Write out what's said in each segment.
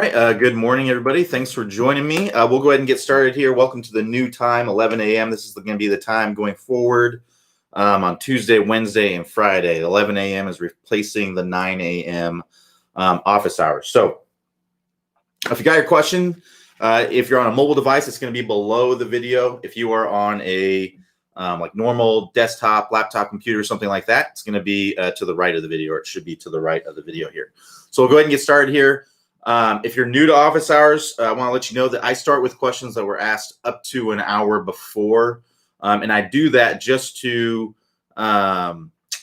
All right. Good morning, everybody. Thanks for joining me. We'll go ahead and get started here. Welcome to the new time, 11 a.m. This is going to be the time going forward on Tuesday, Wednesday, and Friday. 11 a.m. is replacing the 9 a.m. Office hours. So if you got your question, if you're on a mobile device, it's going to be below the video. If you are on a like normal desktop, laptop, computer, something like that, it's going to be to the right of the video, or it should be to the right of the video here. So we'll go ahead and get started here. If you're new to office hours, I want to let you know that I start with questions that were asked up to an hour before. And I do that just to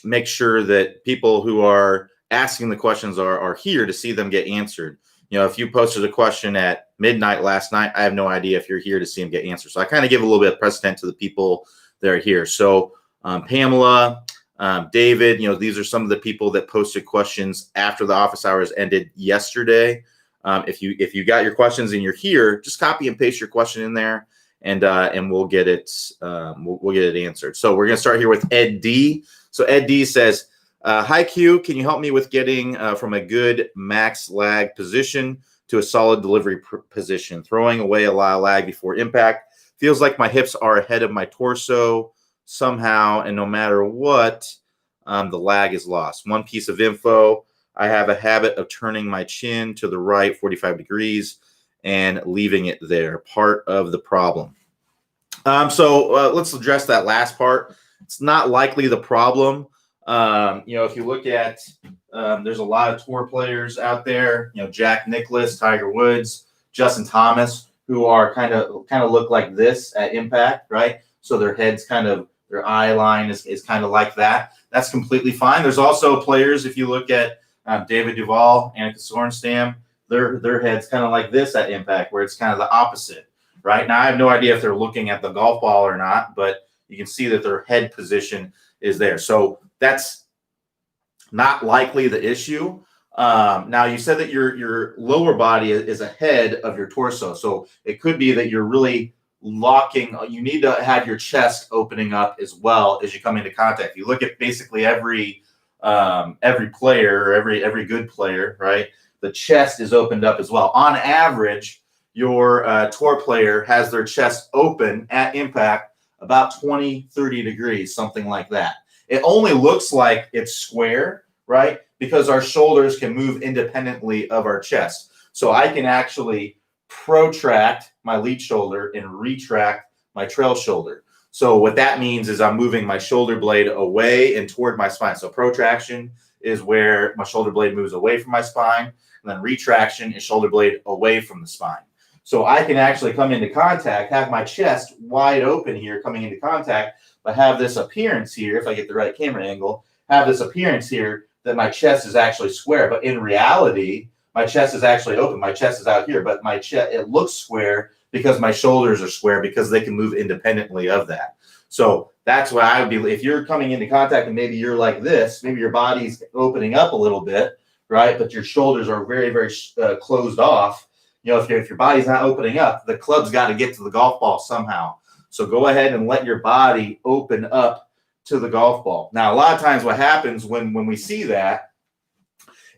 make sure that people who are asking the questions are here to see them get answered. You know, if you posted a question at midnight last night, I have no idea if you're here to see them get answered. So I kind of give a little bit of precedent to the people that are here. So Pamela, David, you know, these are some of the people that posted questions after the office hours ended yesterday. If you got your questions and you're here, just copy and paste your question in there, and we'll get it we'll get it answered. So we're gonna start here with Ed D. So Ed D says, "Hi Q, can you help me with getting from a good max lag position to a solid delivery position? Throwing away a lot of lag before impact. Feels like my hips are ahead of my torso somehow, and no matter what, the lag is lost. One piece of info: I have a habit of turning my chin to the right 45 degrees and leaving it there. Part of the problem." So let's address that last part. It's not likely the problem. You know, if you look at, there's a lot of tour players out there. You know, Jack Nicklaus, Tiger Woods, Justin Thomas, who are kind of look like this at impact, right? So their heads their eye line is kind of like that. That's completely fine. There's also players, if you look at David Duval, Annika Sorenstam, their head's kind of like this at impact, where it's kind of the opposite, right? Now, I have no idea if they're looking at the golf ball or not, but you can see that their head position is there. So that's not likely the issue. Now, you said that your lower body is ahead of your torso. So it could be that you're really locking. You need to have your chest opening up as well as you come into contact. If you look at basically every player, or every good player, right? The chest is opened up as well. On average, your tour player has their chest open at impact about 20, 30 degrees, something like that. It only looks like it's square, right? Because our shoulders can move independently of our chest. So I can actually protract my lead shoulder and retract my trail shoulder. So what that means is I'm moving my shoulder blade away and toward my spine. So protraction is where my shoulder blade moves away from my spine, and then retraction is shoulder blade away from the spine. So I can actually come into contact, have my chest wide open here coming into contact, but have this appearance here, if I get the right camera angle, have this appearance here that my chest is actually square. But in reality, my chest is actually open. My chest is out here, but my chest, it looks square because my shoulders are square, because they can move independently of that. So that's why I would be, if you're coming into contact and maybe you're like this, maybe your body's opening up a little bit, right? But your shoulders are very, very closed off. You know, if your body's not opening up, the club's got to get to the golf ball somehow. So go ahead and let your body open up to the golf ball. Now, a lot of times what happens when we see that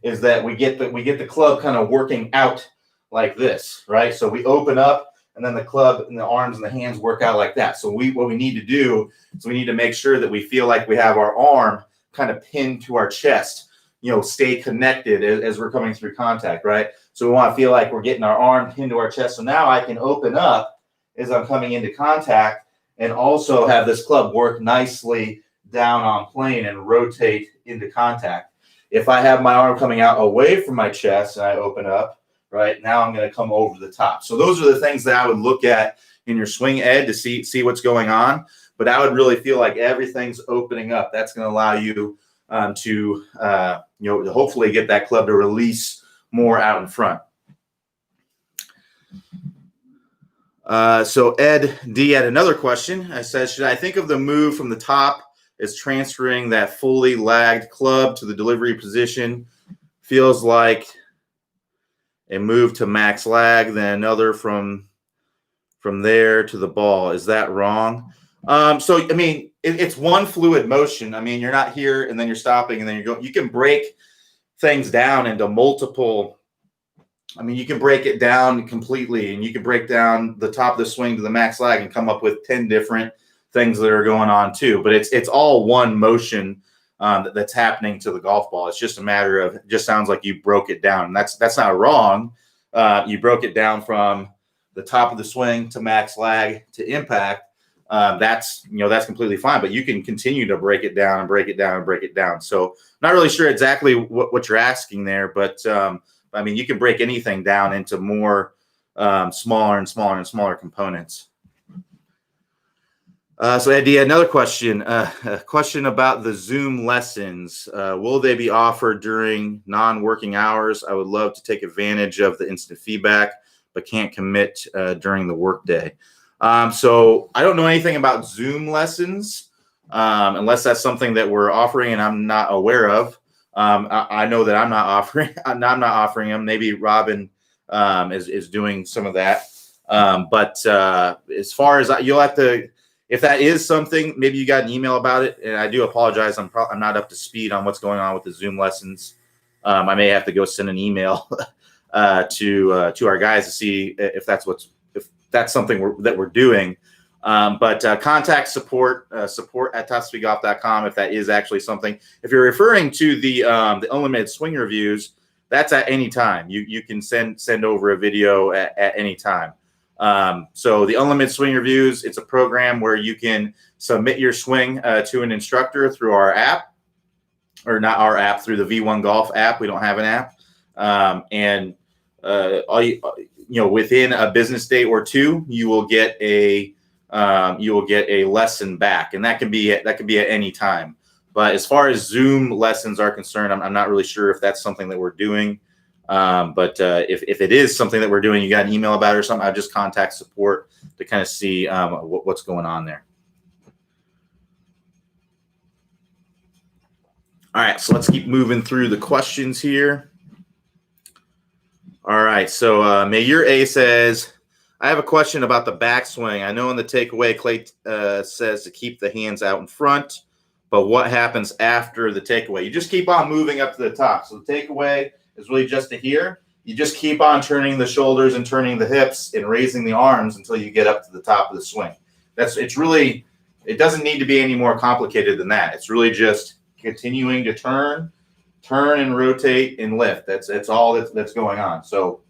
is that we get the club kind of working out like this, right? So we open up, and then the club and the arms and the hands work out like that. So what we need to do is we need to make sure that we feel like we have our arm kind of pinned to our chest, you know, stay connected as we're coming through contact, right? So we want to feel like we're getting our arm pinned to our chest. So now I can open up as I'm coming into contact, and also have this club work nicely down on plane and rotate into contact. If I have my arm coming out away from my chest and I open up, right, now I'm going to come over the top. So those are the things that I would look at in your swing, Ed, to see what's going on. But I would really feel like everything's opening up. That's going to allow you to hopefully get that club to release more out in front. So Ed D had another question. I said, should I think of the move from the top as transferring that fully lagged club to the delivery position? Feels like a move to max lag, then another from there to the ball. Is that wrong? So, I mean, it's one fluid motion. I mean, you're not here and then you're stopping and then you're going. You can break things down into multiple I mean, you can break it down completely, and you can break down the top of the swing to the max lag and come up with 10 different things that are going on too. But it's all one motion that's happening to the golf ball. It's just a matter of, it just sounds like you broke it down. And that's not wrong. You broke it down from the top of the swing to max lag to impact. That's completely fine. But you can continue to break it down and break it down and break it down. So not really sure exactly what you're asking there, but I mean, you can break anything down into more smaller and smaller and smaller components. So Eddie, another question, a question about the Zoom lessons. Will they be offered during non-working hours? I would love to take advantage of the instant feedback, but can't commit during the workday. So I don't know anything about Zoom lessons, unless that's something that we're offering and I'm not aware of. I know that I'm not offering them. Maybe Robin is doing some of that. But as far as you'll have to, if that is something, maybe you got an email about it. And I do apologize. I'm not up to speed on what's going on with the Zoom lessons. I may have to go send an email to our guys to see if that's something that we're doing. But contact support at topspeedgolf.com if that is actually something. If you're referring to the unlimited swing reviews, that's at any time. You can send over a video at any time. So the unlimited swing reviews, it's a program where you can submit your swing to an instructor through our app, or not our app, through the V1 Golf app. We don't have an app, and within a business day or two, you will get a lesson back, and that can be at any time. But as far as Zoom lessons are concerned, I'm not really sure if that's something that we're doing. But if it is something that we're doing, you got an email about it or something, I'll just contact support to kind of see what's going on there. All right, so let's keep moving through the questions here. All right, so Mayor A says, I have a question about the backswing. I know in the takeaway, Clay says to keep the hands out in front, but what happens after the takeaway? You just keep on moving up to the top. So the takeaway is really just to here. You just keep on turning the shoulders and turning the hips and raising the arms until you get up to the top of the swing. It doesn't need to be any more complicated than that. It's really just continuing to turn and rotate and lift. That's all that's going on. So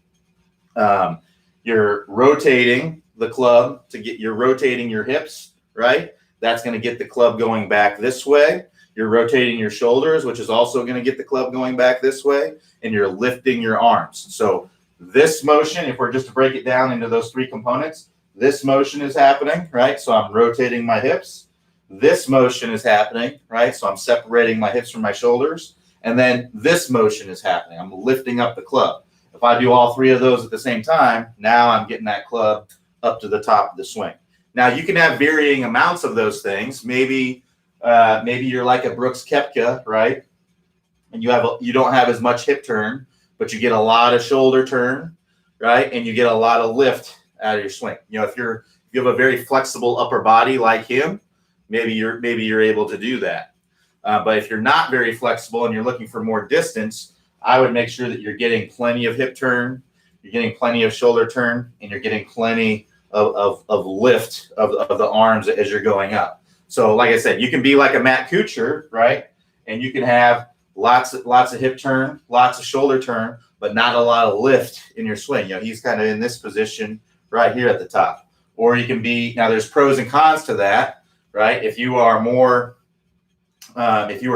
you're rotating the club you're rotating your hips, right? That's going to get the club going back this way. You're rotating your shoulders, which is also going to get the club going back this way, and you're lifting your arms. So this motion, if we're just to break it down into those three components, this motion is happening, right? So I'm rotating my hips. This motion is happening, right? So I'm separating my hips from my shoulders. And then this motion is happening. I'm lifting up the club. If I do all three of those at the same time, now I'm getting that club up to the top of the swing. Now you can have varying amounts of those things. Maybe you're like a Brooks Koepka, right? And you don't have as much hip turn, but you get a lot of shoulder turn, right? And you get a lot of lift out of your swing. If you have a very flexible upper body like him, maybe you're able to do that. But if you're not very flexible and you're looking for more distance, I would make sure that you're getting plenty of hip turn, you're getting plenty of shoulder turn, and you're getting plenty of lift of the arms as you're going up. So like I said, you can be like a Matt Kuchar, right? And you can have lots of hip turn, lots of shoulder turn, but not a lot of lift in your swing. He's kind of in this position right here at the top. Or you can be, now there's pros and cons to that, right? If you are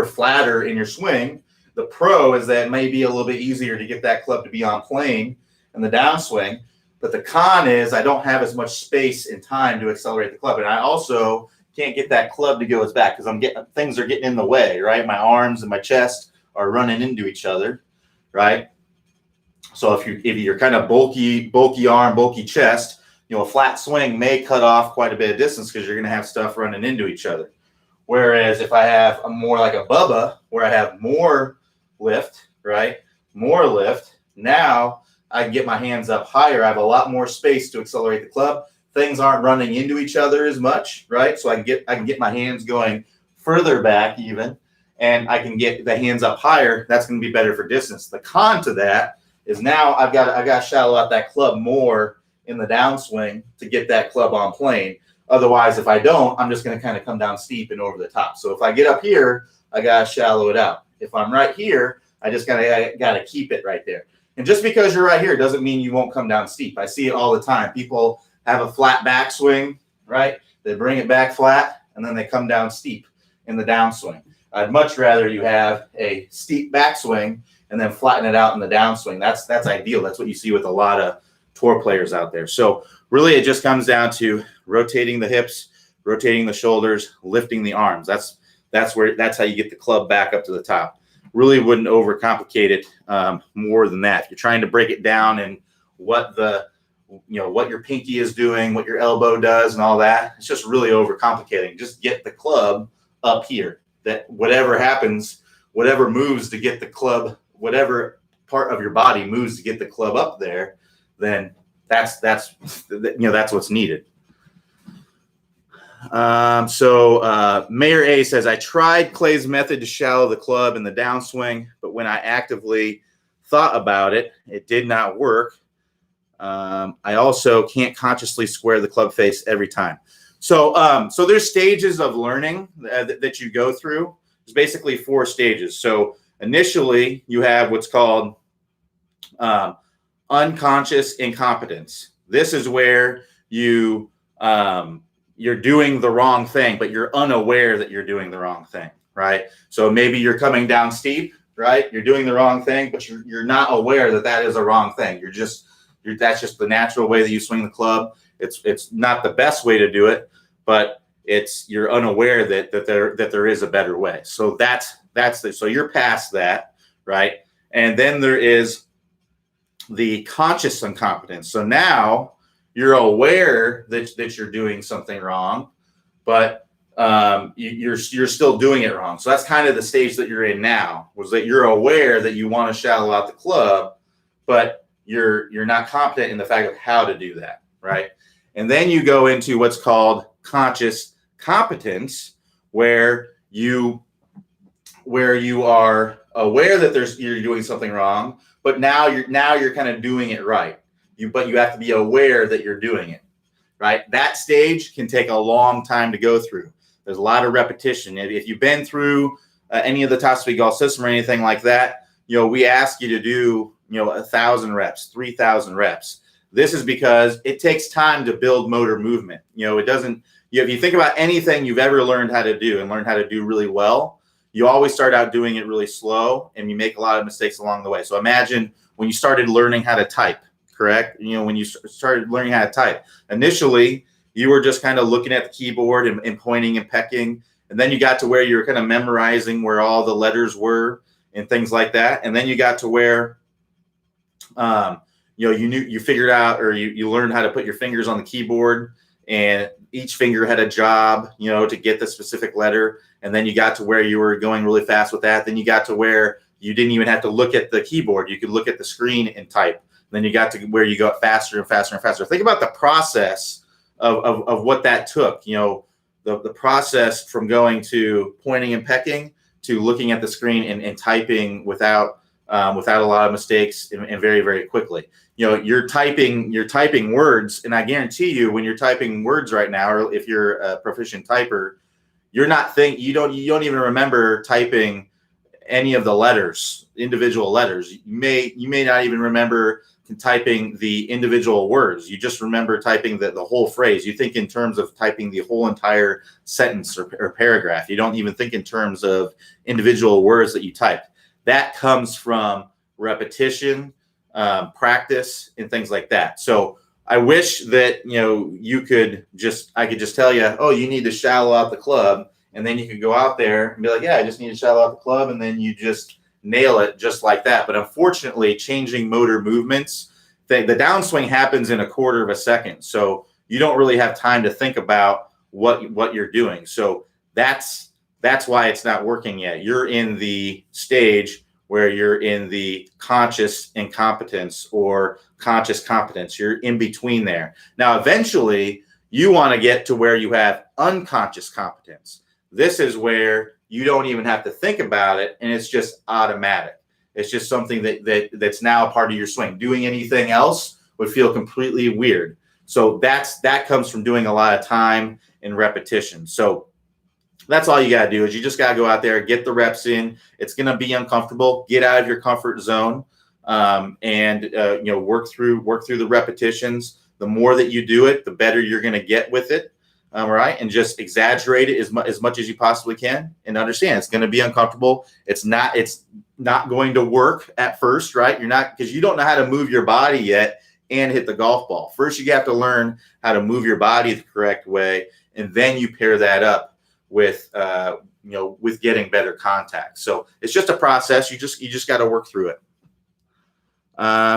flatter in your swing, the pro is that it may be a little bit easier to get that club to be on plane in the downswing. But the con is I don't have as much space and time to accelerate the club. And I also can't get that club to go its back because things are getting in the way, right? My arms and my chest are running into each other, right? So if you're kind of bulky arm, bulky chest, a flat swing may cut off quite a bit of distance because you're going to have stuff running into each other. Whereas if I have a more like a Bubba, where I have more lift, right? More lift. Now I can get my hands up higher. I have a lot more space to accelerate the club. Things aren't running into each other as much, right? So I can get my hands going further back even, and I can get the hands up higher. That's going to be better for distance. The con to that is now I've got to shallow out that club more in the downswing to get that club on plane. Otherwise, if I don't, I'm just going to kind of come down steep and over the top. So if I get up here, I got to shallow it out. If I'm right here, I just got to keep it right there. And just because you're right here doesn't mean you won't come down steep. I see it all the time. People have a flat backswing, right? They bring it back flat, and then they come down steep in the downswing. I'd much rather you have a steep backswing and then flatten it out in the downswing. That's ideal. That's what you see with a lot of tour players out there. So really, it just comes down to rotating the hips, rotating the shoulders, lifting the arms. That's how you get the club back up to the top. Really wouldn't overcomplicate it more than that. If you're trying to break it down and what your pinky is doing, what your elbow does, and all that, it's just really overcomplicating. Just get the club up here. That whatever happens, whatever moves to get the club, whatever part of your body moves to get the club up there, then that's what's needed. So Mayor A says, I tried Clay's method to shallow the club in the downswing, but when I actively thought about it, it did not work. I also can't consciously square the club face every time. So there's stages of learning that you go through. There's basically 4 stages. So initially you have what's called unconscious incompetence. This is where you're doing the wrong thing, but you're unaware that you're doing the wrong thing, right? So maybe you're coming down steep, right? You're doing the wrong thing, but you're not aware that that is a wrong thing. That's just the natural way that you swing the club. It's not the best way to do it, but you're unaware that there is a better way. So so you're past that, right? And then there is the conscious incompetence. So now you're aware that you're doing something wrong, but you're still doing it wrong. So that's kind of the stage that you're in now, was that you're aware that you want to shallow out the club, but you're not competent in the fact of how to do that, right? And then you go into what's called conscious competence, where you are aware that you're doing something wrong, but now you're kind of doing it right. But you have to be aware that you're doing it, right? That stage can take a long time to go through. There's a lot of repetition. If you've been through any of the Top Speed Golf system or anything like that, we ask you to do 1,000 reps, 3,000 reps. This is because it takes time to build motor movement. It doesn't. If you think about anything you've ever learned how to do and learned how to do really well, you always start out doing it really slow, and you make a lot of mistakes along the way. So imagine when you started learning how to type, correct? When you started learning how to type, initially you were just kind of looking at the keyboard and pointing and pecking, and then you got to where you were kind of memorizing where all the letters were and things like that, and then you got to where you figured out, or you learned how to put your fingers on the keyboard, and each finger had a job, to get the specific letter. And then you got to where you were going really fast with that. Then you got to where you didn't even have to look at the keyboard. You could look at the screen and type. Then you got to where you got faster and faster and faster. Think about the process of what that took. The process from going to pointing and pecking to looking at the screen and typing without a lot of mistakes and very, very quickly. You're typing words, and I guarantee you, when you're typing words right now, or if you're a proficient typer, you don't even remember typing any of the letters, individual letters. You may not even remember typing the individual words. You just remember typing the whole phrase. You think in terms of typing the whole entire sentence or paragraph. You don't even think in terms of individual words that you typed. That comes from repetition, practice, and things like that. So I wish that I could just tell you, oh, you need to shallow out the club, and then you could go out there and be like, yeah, I just need to shallow out the club, and then you just nail it just like that. But unfortunately, changing motor movements, the downswing happens in a quarter of a second, so you don't really have time to think about what you're doing. So that's why it's not working yet. You're in the stage where you're in the conscious incompetence or conscious competence. You're in between there. Now, eventually, you want to get to where you have unconscious competence. This is where you don't even have to think about it, and it's just automatic. It's just something that's now a part of your swing. Doing anything else would feel completely weird. So that comes from doing a lot of time and repetition. So that's all you got to do is you just got to go out there, get the reps in. It's going to be uncomfortable. Get out of your comfort zone, and work through the repetitions. The more that you do it, the better you're going to get with it. Right, and just exaggerate it as much as you possibly can, and understand it's going to be uncomfortable. It's not going to work at first, right? Because you don't know how to move your body yet and hit the golf ball. First, you have to learn how to move your body the correct way, and then you pair that up with getting better contact. So it's just a process. You just got to work through it.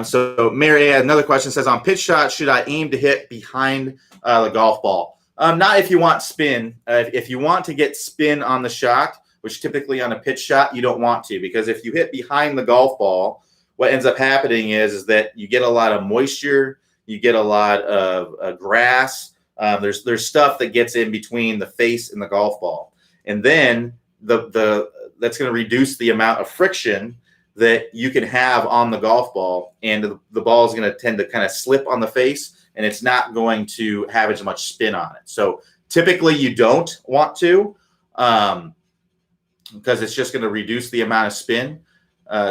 So Mary, another question says, on pitch shot, should I aim to hit behind the golf ball? Not if you want spin. If you want to get spin on the shot, which typically on a pitch shot you don't want to, because if you hit behind the golf ball, what ends up happening is that you get a lot of moisture, you get a lot of grass. There's stuff that gets in between the face and the golf ball, and then that's going to reduce the amount of friction that you can have on the golf ball, and the ball is going to tend to kind of slip on the face, and it's not going to have as much spin on it. So typically you don't want to, because it's just going to reduce the amount of spin.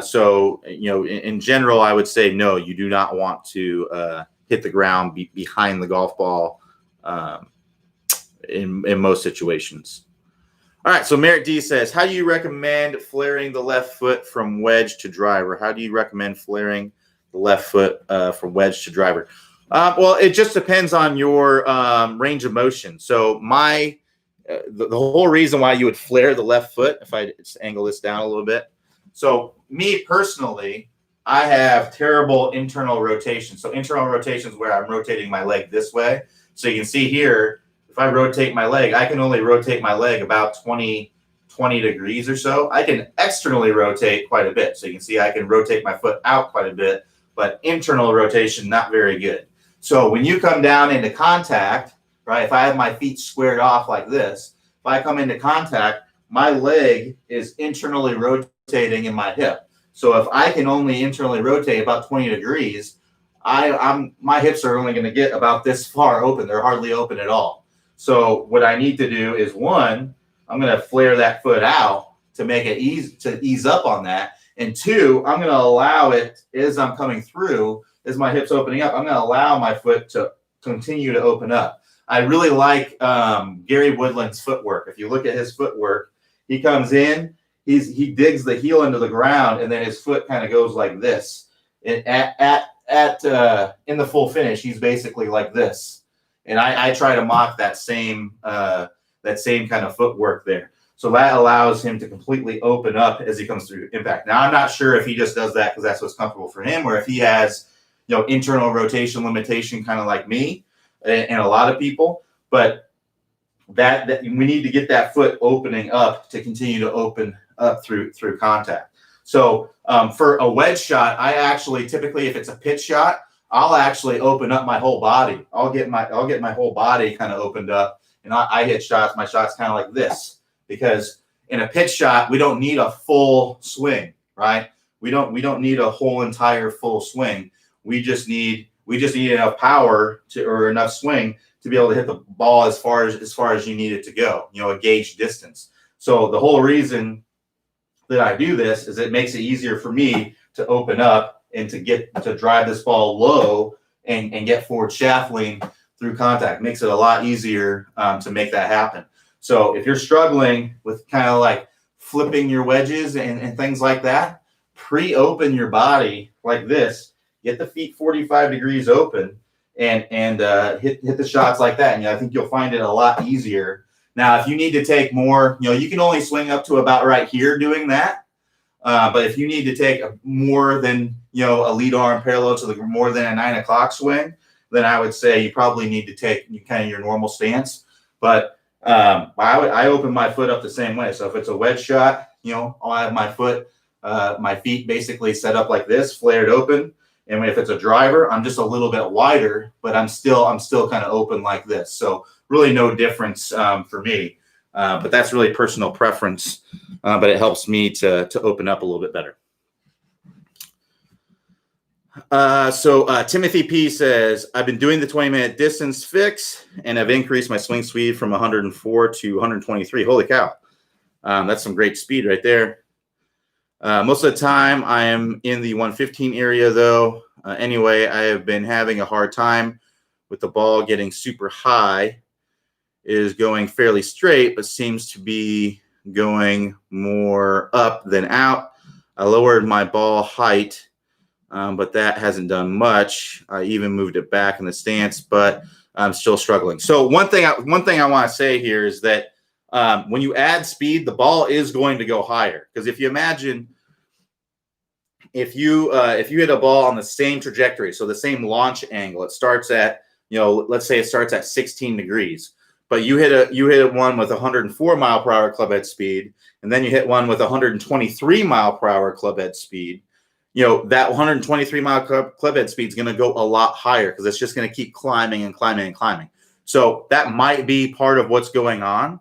So in general, I would say no, you do not want to hit the ground behind the golf ball in most situations. All right, so Merrick D says, how do you recommend flaring the left foot from wedge to driver? How do you recommend flaring the left foot from wedge to driver? Well, it just depends on your range of motion. So the whole reason why you would flare the left foot, if I just angle this down a little bit. So me personally, I have terrible internal rotation. So internal rotation is where I'm rotating my leg this way. So you can see here, if I rotate my leg, I can only rotate my leg about 20 degrees or so. I can externally rotate quite a bit. So you can see I can rotate my foot out quite a bit, but internal rotation, not very good. So when you come down into contact, right, if I have my feet squared off like this, if I come into contact, my leg is internally rotating in my hip. So if I can only internally rotate about 20 degrees, my hips are only going to get about this far open. They're hardly open at all. So what I need to do is, one, I'm going to flare that foot out to make it ease up on that. And two, I'm going to allow it as I'm coming through, as my hips opening up, I'm going to allow my foot to continue to open up. I really like Gary Woodland's footwork. If you look at his footwork, he comes in, he digs the heel into the ground, and then his foot kind of goes like this. In the full finish, he's basically like this. And I try to mock that same kind of footwork there. So that allows him to completely open up as he comes through impact. Now, I'm not sure if he just does that because that's what's comfortable for him, or if he has, internal rotation limitation, kind of like me and a lot of people. But that we need to get that foot opening up to continue to open up through contact. So for a wedge shot, I actually typically, if it's a pitch shot, I'll actually open up my whole body. I'll get my whole body kind of opened up, and I hit my shots kind of like this, because in a pitch shot, we don't need a full swing, right? We don't need a whole entire full swing. We just need enough power or enough swing to be able to hit the ball as far as you need it to go, a gauge distance. So the whole reason that I do this is it makes it easier for me to open up and to drive this ball low and get forward shaft lean through contact. It makes it a lot easier to make that happen. So if you're struggling with kind of like flipping your wedges and things like that, pre-open your body like this, get the feet 45 degrees open, and hit the shots like that. And I think you'll find it a lot easier. Now, if you need to take more, you can only swing up to about right here doing that. But if you need to take more than, a lead arm parallel to more than a 9 o'clock swing, then I would say you probably need to take kind of your normal stance. But I open my foot up the same way. So if it's a wedge shot, I'll have my feet basically set up like this, flared open. And if it's a driver, I'm just a little bit wider, but I'm still kind of open like this. So really no difference for me. But that's really personal preference. But it helps me to open up a little bit better. Timothy P says, I've been doing the 20-minute distance fix and I've increased my swing speed from 104 to 123. Holy cow. That's some great speed right there. Most of the time I am in the 115 area though. Anyway, I have been having a hard time with the ball getting super high. It is going fairly straight, but seems to be going more up than out. I lowered my ball height, but that hasn't done much. I even moved it back in the stance, but I'm still struggling. So one thing I want to say here is that when you add speed, the ball is going to go higher. Because if you imagine, if you hit a ball on the same trajectory, so the same launch angle, it starts at, let's say it starts at 16 degrees. But you hit one with 104 mile per hour club head speed, and then you hit one with 123 mile per hour club head speed. That 123 mile club head speed is going to go a lot higher because it's just going to keep climbing and climbing and climbing. So that might be part of what's going on.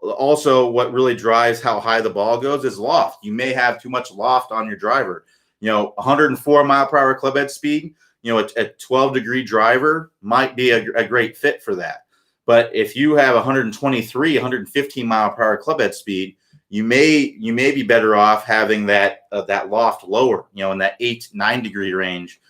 Also, what really drives how high the ball goes is loft. You may have too much loft on your driver. 104 mile per hour club head speed, a 12 degree driver might be a great fit for that. But if you have 123, 115 mile per hour club head speed, you may be better off having that loft lower, in that 8-9 degree range,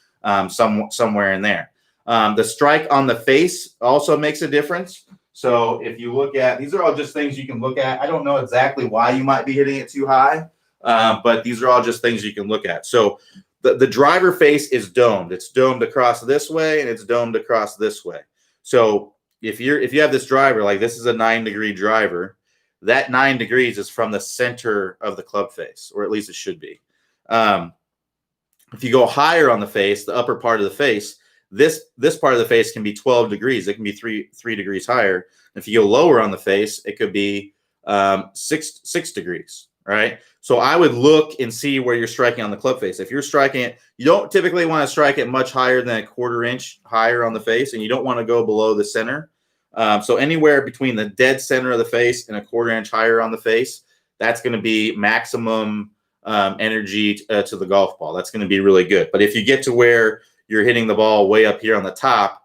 somewhere in there. The strike on the face also makes a difference. So if you look at, these are all just things you can look at. I don't know exactly why you might be hitting it too high, but these are all just things you can look at. So the driver face is domed. It's domed across this way and it's domed across this way. So if you have this driver, like this is a 9 degree driver, that 9 degrees is from the center of the club face, or at least it should be. If you go higher on the face, the upper part of the face, this part of the face can be 12 degrees. It can be three degrees higher. If you go lower on the face, it could be 6 degrees, right? So I would look and see where you're striking on the club face. If you're striking it, you don't typically want to strike it much higher than a 1/4 inch higher on the face, and you don't want to go below the center. So anywhere between the dead center of the face and a 1/4 inch higher on the face, that's going to be maximum energy to the golf ball. That's going to be really good. But if you get to where you're hitting the ball way up here on the top,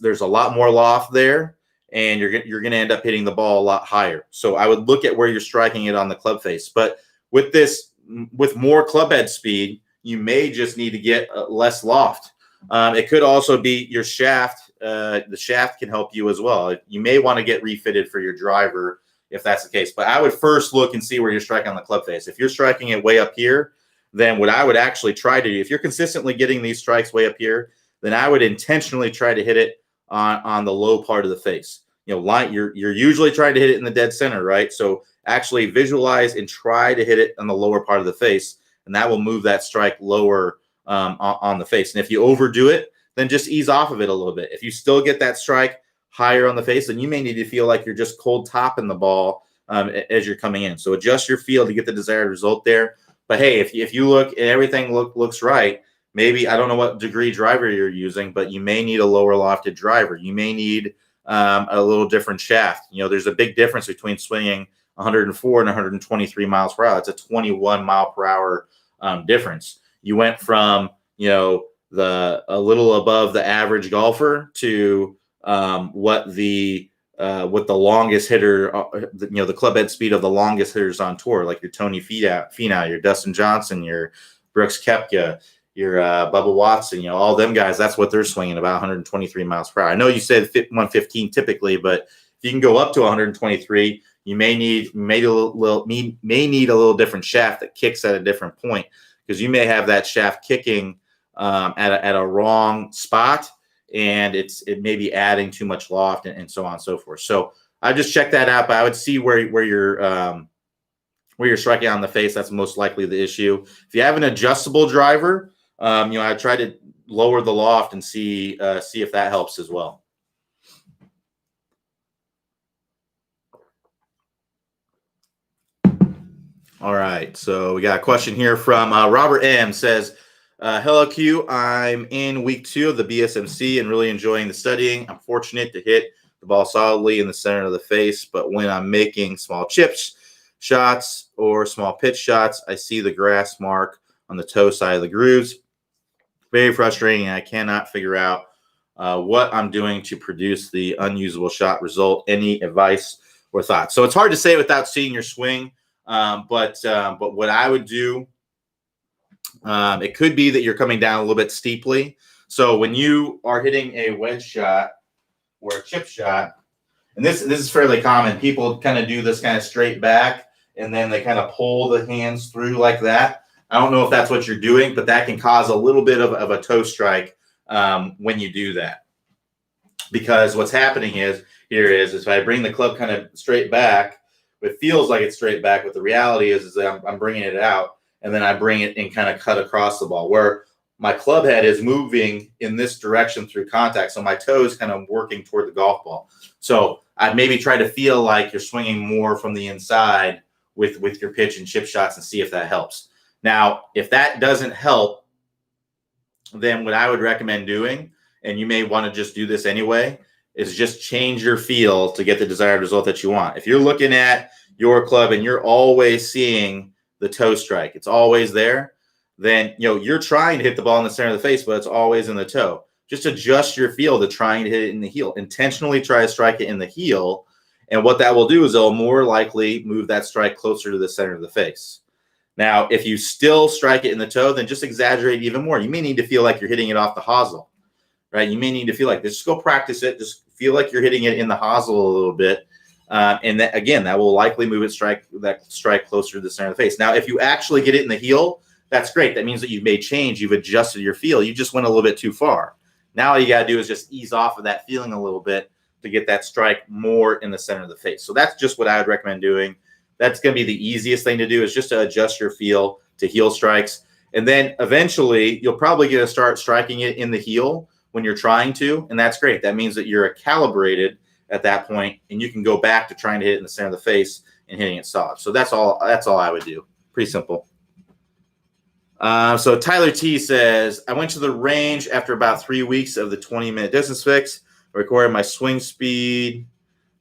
there's a lot more loft there, and you're going to end up hitting the ball a lot higher. So I would look at where you're striking it on the club face. But with more club head speed, you may just need to get less loft. It could also be your shaft. The shaft can help you as well. You may want to get refitted for your driver if that's the case. But I would first look and see where you're striking on the club face. If you're striking it way up here, then what I would actually try to do, if you're consistently getting these strikes way up here, then I would intentionally try to hit it on the low part of the face. You're usually trying to hit it in the dead center, right? So actually visualize and try to hit it on the lower part of the face, and that will move that strike lower on the face. And if you overdo it, then just ease off of it a little bit. If you still get that strike higher on the face, then you may need to feel like you're just cold topping the ball as you're coming in. So adjust your feel to get the desired result there. But hey, if you look and everything looks right, maybe, I don't know what degree driver you're using, but you may need a lower lofted driver. You may need a little different shaft. There's a big difference between swinging 104 and 123 miles per hour. It's a 21 mile per hour difference. You went from, a little above the average golfer to what the longest hitter, the club head speed of the longest hitters on tour, like your Tony Finau, your Dustin Johnson, your Brooks Koepka, your Bubba Watson, all them guys, that's what they're swinging, about 123 miles per hour. I know you said 115 typically, but if you can go up to 123, you may need a little different shaft that kicks at a different point, because you may have that shaft kicking at a wrong spot, and it may be adding too much loft and so on and so forth. So I just check that out, but I would see where you're striking on the face. That's most likely the issue. If you have an adjustable driver, I try to lower the loft and see if that helps as well. All right, so we got a question here from Robert M. Says, hello, Q. I'm in week 2 of the BSMC and really enjoying the studying. I'm fortunate to hit the ball solidly in the center of the face, but when I'm making small chips shots or small pitch shots, I see the grass mark on the toe side of the grooves. Very frustrating. I cannot figure out what I'm doing to produce the unusable shot result. Any advice or thoughts? So it's hard to say without seeing your swing. But what I would do, it could be that you're coming down a little bit steeply. So when you are hitting a wedge shot or a chip shot, and this is fairly common, people kind of do this kind of straight back, and then they kind of pull the hands through like that. I don't know if that's what you're doing, but that can cause a little bit of a toe strike when you do that. Because what's happening is if I bring the club kind of straight back, it feels like it's straight back, but the reality is that I'm bringing it out, and then I bring it and kind of cut across the ball, where my club head is moving in this direction through contact. So my toe is kind of working toward the golf ball. So I'd maybe try to feel like you're swinging more from the inside with your pitch and chip shots and see if that helps. Now, if that doesn't help, then what I would recommend doing, and you may want to just do this anyway, is just change your feel to get the desired result that you want. If you're looking at your club and you're always seeing the toe strike, it's always there, then you're trying to hit the ball in the center of the face, but it's always in the toe. Just adjust your feel to trying to hit it in the heel. Intentionally try to strike it in the heel, and what that will do is it'll more likely move that strike closer to the center of the face. Now, if you still strike it in the toe, then just exaggerate even more. You may need to feel like you're hitting it off the hosel, right? You may need to feel like this. Just go practice it. Just feel like you're hitting it in the hosel a little bit. And that, again, that will likely move it strike closer to the center of the face. Now, if you actually get it in the heel, that's great. That means that you've made change. You've adjusted your feel. You just went a little bit too far. Now all you got to do is just ease off of that feeling a little bit to get that strike more in the center of the face. So that's just what I would recommend doing. That's going to be the easiest thing to do, is just to adjust your feel to heel strikes. And then eventually you'll probably get to start striking it in the heel when you're trying to. And that's great. That means that you're calibrated at that point, and you can go back to trying to hit it in the center of the face and hitting it solid. So that's all I would do. Pretty simple. So Tyler T says, I went to the range after about 3 weeks of the 20-minute distance fix. I recorded my swing speed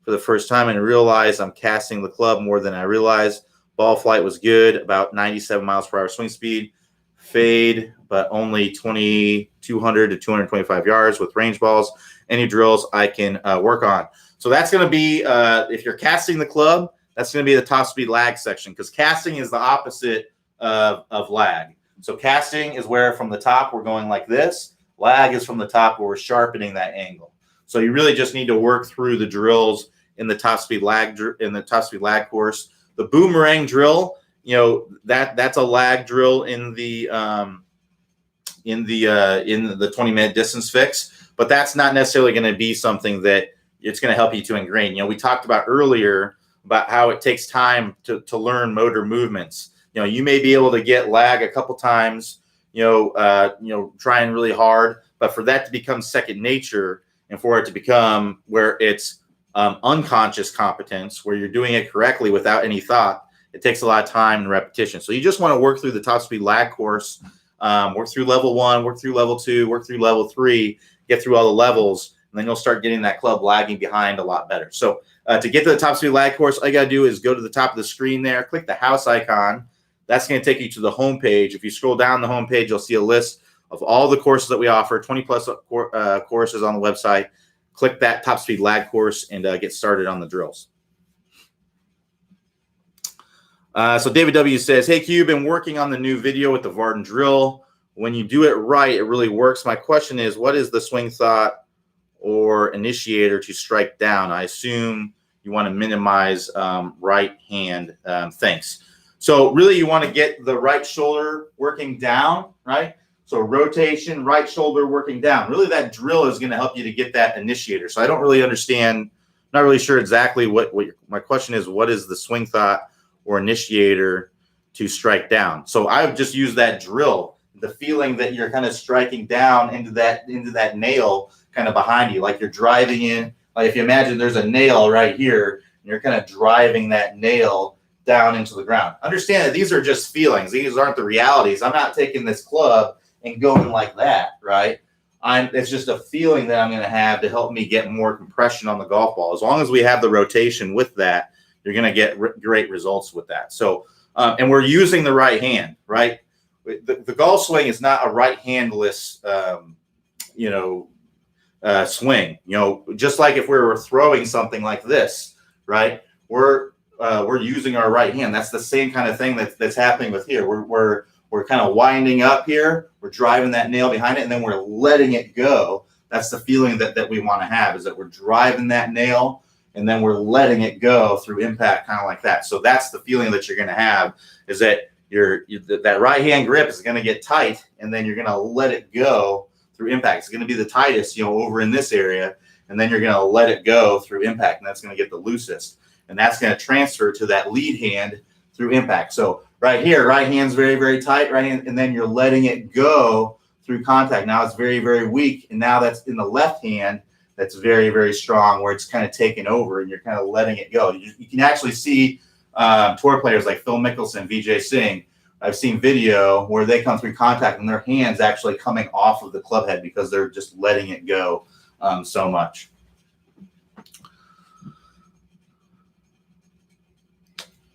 for the first time and realized I'm casting the club more than I realized. Ball flight was good, about 97 miles per hour swing speed. Fade, but only 2,200 to 225 yards with range balls. Any drills I can work on. So that's going to be, if you're casting the club, that's going to be the top speed lag section, because casting is the opposite of lag. So casting is where from the top we're going like this. Lag is from the top where we're sharpening that angle. So you really just need to work through the drills in the top speed lag course. The boomerang drill, that's a lag drill in the 20-minute distance fix, but that's not necessarily going to be something that it's going to help you to ingrain. We talked about earlier about how it takes time to learn motor movements. You may be able to get lag a couple times, trying really hard, but for that to become second nature and for it to become where it's unconscious competence, where you're doing it correctly without any thought, it takes a lot of time and repetition. So you just want to work through the top speed lag course, work through level 1, work through level 2, work through level 3, get through all the levels, and then you'll start getting that club lagging behind a lot better. So to get to the top speed lag course, all you got to do is go to the top of the screen there, click the house icon. That's going to take you to the home page. If you scroll down the home page, you'll see a list of all the courses that we offer, 20 plus courses on the website. Click that top speed lag course and get started on the drills. So David W says, hey Q, been working on the new video with the Vardon drill. When you do it right, it really works. My question is, what is the swing thought or initiator to strike down? I assume you want to minimize right hand. Thanks. So really you want to get the right shoulder working down, right? So rotation, right shoulder working down. Really that drill is going to help you to get that initiator. So I don't really understand, not really sure exactly what my question is, what is the swing thought or initiator to strike down? So I would just use that drill, the feeling that you're kind of striking down into that nail kind of behind you, like you're driving in. Like if you imagine there's a nail right here, and you're kind of driving that nail down into the ground. Understand that these are just feelings. These aren't the realities. I'm not taking this club and going like that, right? It's just a feeling that I'm going to have to help me get more compression on the golf ball. As long as we have the rotation with that, you're going to get great results with that. So, and we're using the right hand, right? the golf swing is not a right handless, swing. Just like if we were throwing something like this, right? We're using our right hand. That's the same kind of thing that's happening with here. We're kind of winding up here. We're driving that nail behind it, and then we're letting it go. That's the feeling that we want to have, is that we're driving that nail, and then we're letting it go through impact, kind of like that. So that's the feeling that you're going to have, is that that right hand grip is going to get tight, and then you're going to let it go through impact. It's going to be the tightest, over in this area, and then you're going to let it go through impact, and that's going to get the loosest. And that's going to transfer to that lead hand through impact. So right here, right hand's very, very tight, right hand, and then you're letting it go through contact. Now it's very, very weak, and now that's in the left hand that's very, very strong, where it's kind of taken over, and you're kind of letting it go. You can actually see tour players like Phil Mickelson, Vijay Singh. I've seen video where they come through contact and their hands actually coming off of the club head because they're just letting it go so much.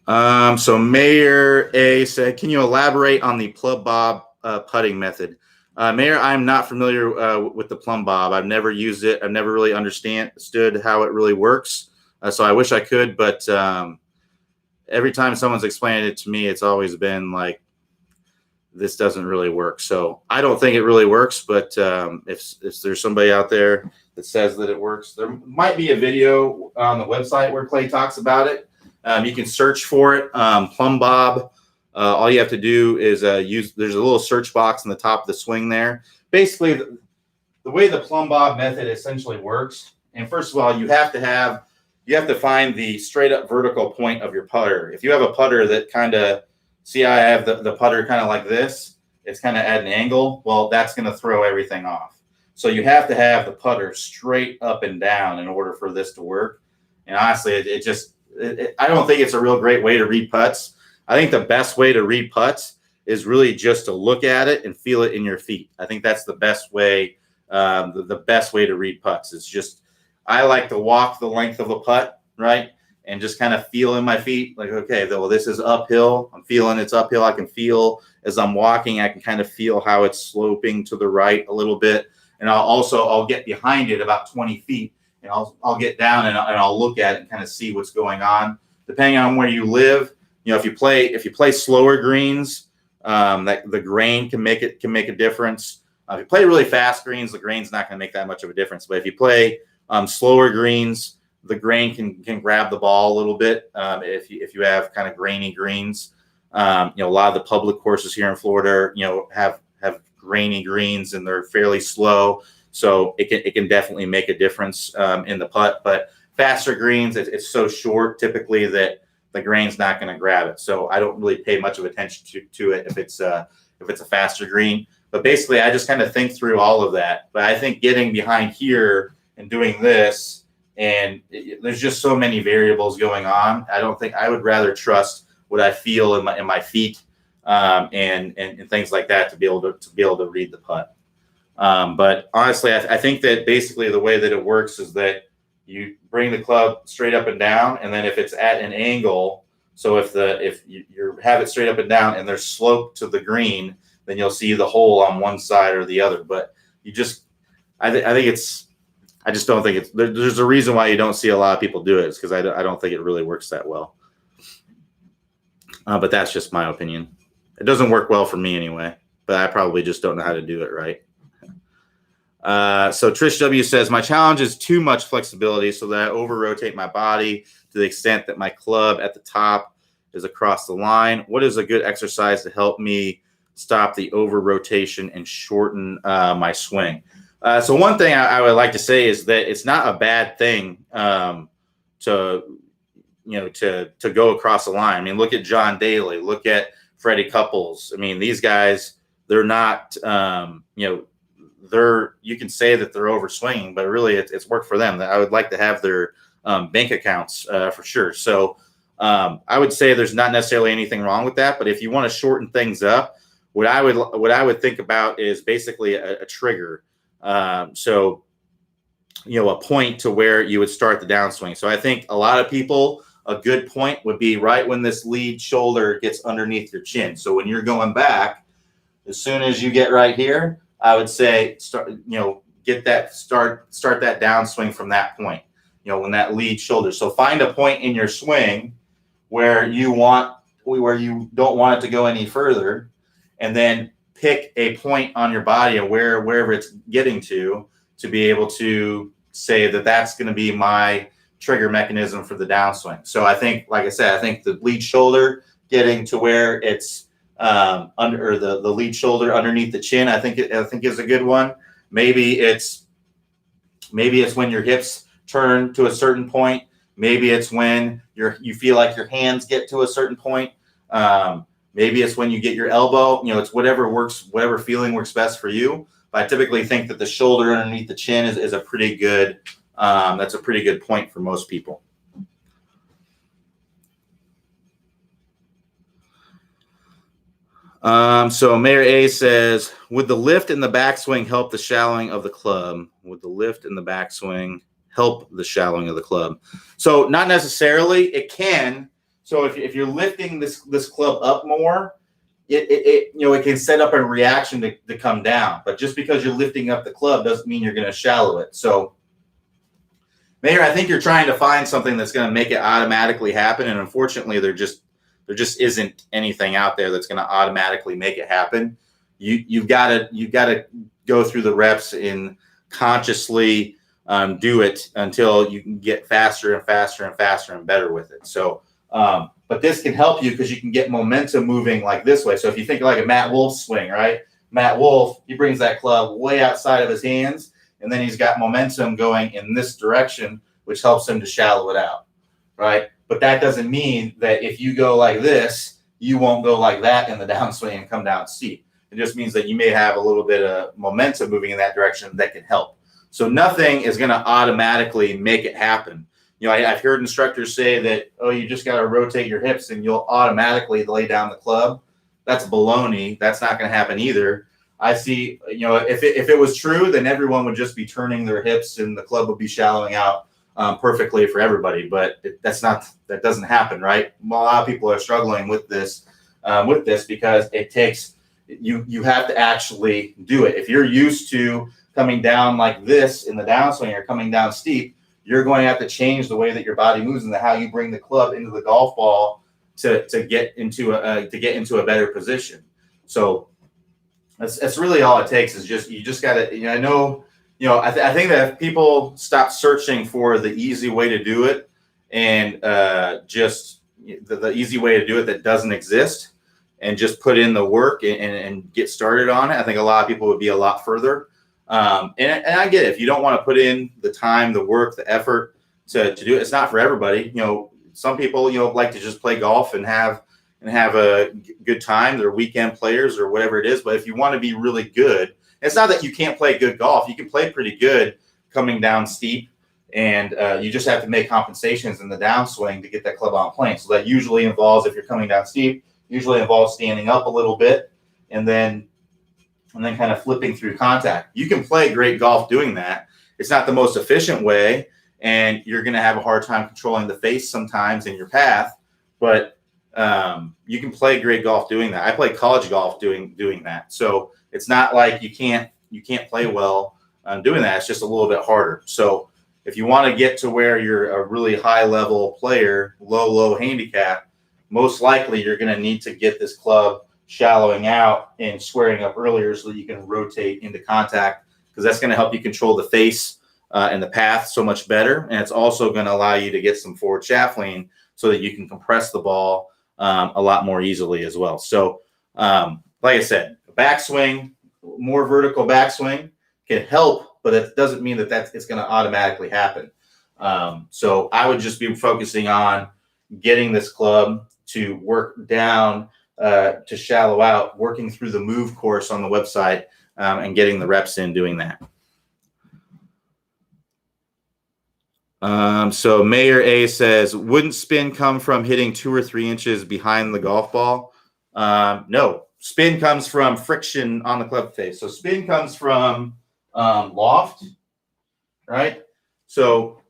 So Mayor A said, can you elaborate on the plumb bob putting method? Mayor, I'm not familiar with the plumb bob. I've never used it. I've never really understood how it really works. So I wish I could, but every time someone's explained it to me, it's always been like, this doesn't really work. So I don't think it really works, but if there's somebody out there that says that it works, there might be a video on the website where Clay talks about it. You can search for it, plumb bob. All you have to do is there's a little search box in the top of the swing there. Basically, the way the plumb bob method essentially works, and first of all, you have to find the straight up vertical point of your putter. If you have a putter that kind of, see, I have the putter kind of like this, it's kind of at an angle, well, that's going to throw everything off. So you have to have the putter straight up and down in order for this to work. And honestly, I don't think it's a real great way to read putts. I think the best way to read putts is really just to look at it and feel it in your feet. I think that's the best way. The best way to read putts is just, I like to walk the length of a putt, right? And just kind of feel in my feet, like, okay, well, this is uphill. I'm feeling it's uphill. I can feel as I'm walking, I can kind of feel how it's sloping to the right a little bit. And I'll get behind it about 20 feet. And I'll get down and I'll look at it and kind of see what's going on. Depending on where you live, if you play slower greens, that the grain can make a difference. If you play really fast greens, the grain's not going to make that much of a difference. But if you play slower greens, the grain can grab the ball a little bit. If you have kind of grainy greens, a lot of the public courses here in Florida, have grainy greens and they're fairly slow. So it can definitely make a difference in the putt. But faster greens, it's so short typically that the grain's not going to grab it. So I don't really pay much of attention to it if it's a faster green. But basically, I just kind of think through all of that. But I think getting behind here and doing this, and there's just so many variables going on. I would rather trust what I feel in my feet and things like that to be able to read the putt. But honestly, I think that basically the way that it works is that you bring the club straight up and down, and then if it's at an angle, so if you have it straight up and down and there's slope to the green, then you'll see the hole on one side or the other. But I just don't think it's, there's a reason why you don't see a lot of people do it. It's because I don't think it really works that well. But that's just my opinion. It doesn't work well for me anyway, but I probably just don't know how to do it right. So Trish W says, my challenge is too much flexibility so that I over-rotate my body to the extent that my club at the top is across the line. What is a good exercise to help me stop the over-rotation and shorten my swing? So one thing I would like to say is that it's not a bad thing to go across the line. I mean, look at John Daly, look at Freddie Couples. I mean, these guys, they're not, you can say that they're over swinging, but really it's worked for them. I would like to have their bank accounts for sure. So I would say there's not necessarily anything wrong with that, but if you want to shorten things up, what I would think about is basically a trigger. So a point to where you would start the downswing. So I think a lot of people, a good point would be right when this lead shoulder gets underneath your chin. So when you're going back, As soon as you get right here, I would say start, start that downswing from that point, when that lead shoulder. So find a point in your swing where you don't want it to go any further, and then pick a point on your body or wherever it's getting to be able to say that that's going to be my trigger mechanism for the downswing. So I think, like I said, I think the lead shoulder getting to where it's under the lead shoulder underneath the chin, I think is a good one. Maybe it's when your hips turn to a certain point. Maybe it's when you feel like your hands get to a certain point. Maybe it's when you get your elbow. It's whatever feeling works best for you. But I typically think that the shoulder underneath the chin is a pretty good. That's a pretty good point for most people. So Mayor A says, would the lift in the backswing help the shallowing of the club? Would the lift in the backswing help the shallowing of the club? So not necessarily. It can. So if you're lifting this club up more, it can set up a reaction to come down. But just because you're lifting up the club doesn't mean you're going to shallow it. So Mayor, I think you're trying to find something that's going to make it automatically happen, and unfortunately, there just isn't anything out there that's going to automatically make it happen. You've got to go through the reps and consciously do it until you can get faster and faster and faster and better with it. So, but this can help you because you can get momentum moving like this way. So if you think like a Matt Wolff swing, right? Matt Wolff, he brings that club way outside of his hands, and then he's got momentum going in this direction, which helps him to shallow it out, right? But that doesn't mean that if you go like this, you won't go like that in the downswing and come down steep. It just means that you may have a little bit of momentum moving in that direction that can help. So nothing is going to automatically make it happen. I've heard instructors say that, oh, you just got to rotate your hips and you'll automatically lay down the club. That's baloney. That's not going to happen either. I see, if it was true, then everyone would just be turning their hips and the club would be shallowing out perfectly for everybody. But that doesn't happen, right? A lot of people are struggling with this because it takes, you have to actually do it. If you're used to coming down like this in the downswing or coming down steep, you're going to have to change the way that your body moves and how you bring the club into the golf ball to get into a better position. So that's really all it takes is you just got to, I think that if people stop searching for the easy way to do it and just the easy way to do it that doesn't exist and just put in the work and get started on it, I think a lot of people would be a lot further. And I get it. If you don't want to put in the time, the work, the effort to do it, it's not for everybody. Some people, like to just play golf and have a good time. They're weekend players or whatever it is. But if you want to be really good, it's not that you can't play good golf. You can play pretty good coming down steep, and you just have to make compensations in the downswing to get that club on plane. So that usually involves, if you're coming down steep, standing up a little bit and then kind of flipping through contact. You can play great golf doing that. It's not the most efficient way, and you're going to have a hard time controlling the face sometimes in your path, but you can play great golf doing that. I played college golf doing that. So it's not like you can't play well doing that. It's just a little bit harder. So if you want to get to where you're a really high level player, low handicap, most likely you're going to need to get this club shallowing out and squaring up earlier so that you can rotate into contact, because that's going to help you control the face and the path so much better. And it's also going to allow you to get some forward shaft lean so that you can compress the ball a lot more easily as well. So like I said, backswing, more vertical backswing can help, but it doesn't mean that it's going to automatically happen. So I would just be focusing on getting this club to work down to shallow out, working through the move course on the website and getting the reps in doing that. So Mayor A says, wouldn't spin come from hitting 2 or 3 inches behind the golf ball? No, spin comes from friction on the club face. So spin comes from loft, right? So